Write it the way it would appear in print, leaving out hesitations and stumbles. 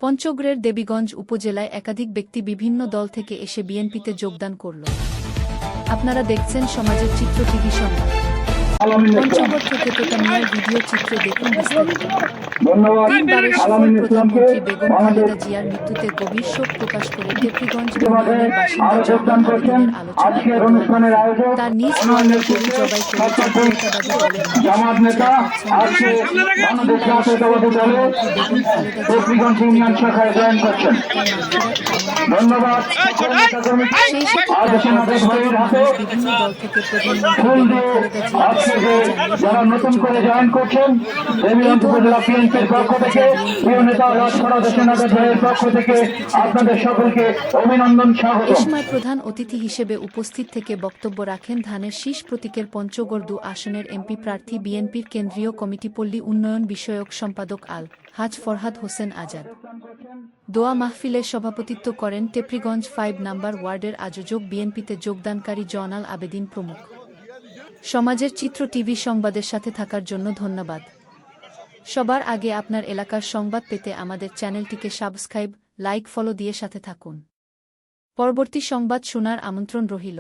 পঞ্চগড়ের দেবীগঞ্জ উপজেলায় একাধিক ব্যক্তি বিভিন্ন দল থেকে এসে বিএনপিতে যোগদান করল। আপনারা দেখছেন সমাজের চিত্র টিভি সংবাদ। পঞ্চগড় থেকে তোতামিয়ার ভিডিও চিত্রে দেখুন বিস্তারিত। 3 বারের সফল প্রধানমন্ত্রী বেগম খালেদা জিয়ার মৃত্যুতে গভীর শোক প্রকাশ করে টেপরিগঞ্জ ইউনিয়নের বাসিন্দা জামাল আবেদীনের আলোচনা ও দোয়া। তার নিজ গ্রামে গরু জবাই করে জাতীয়তাবাদী দলের চেয়ারপারসন প্রধানমন্ত্রী বেগম খালেদা জিয়ার সেই সাথে বিভিন্ন দল থেকে প্রধানমন্ত্রী বেগম খালেদা জিয়ার যারা নতুন করে জয়েন করছেন উপজেলা বিএনপির পক্ষ থেকে প্রিয় নেতা রাজের পক্ষ থেকে আপনাদের সকলকে অভিনন্দন স্বাগত। এ সময় প্রধান অতিথি হিসেবে উপস্থিত থেকে বক্তব্য রাখেন ধানের শীষ প্রতীকের পঞ্চগড় ২ আসনের এমপি প্রার্থী বিএনপির কেন্দ্রীয় কমিটি পল্লী উন্নয়ন বিষয়ক সম্পাদক আল হাজ ফরহাদ হোসেন আজাদ। দোয়া মাহফিলে সভাপতিত্ব করেন টেপরিগঞ্জ ৫ নম্বর ওয়ার্ডের আয়োজক বিএনপিতে যোগদানকারী জয়নাল আবেদীন প্রমুখ। সমাজের চিত্র টিভি সংবাদের সাথে থাকার জন্য ধন্যবাদ। সবার আগে আপনার এলাকার সংবাদ পেতে আমাদের চ্যানেলটিকে সাবস্ক্রাইব, লাইক, ফলো দিয়ে সাথে থাকুন। পরবর্তী সংবাদ শোনার আমন্ত্রণ রহিল।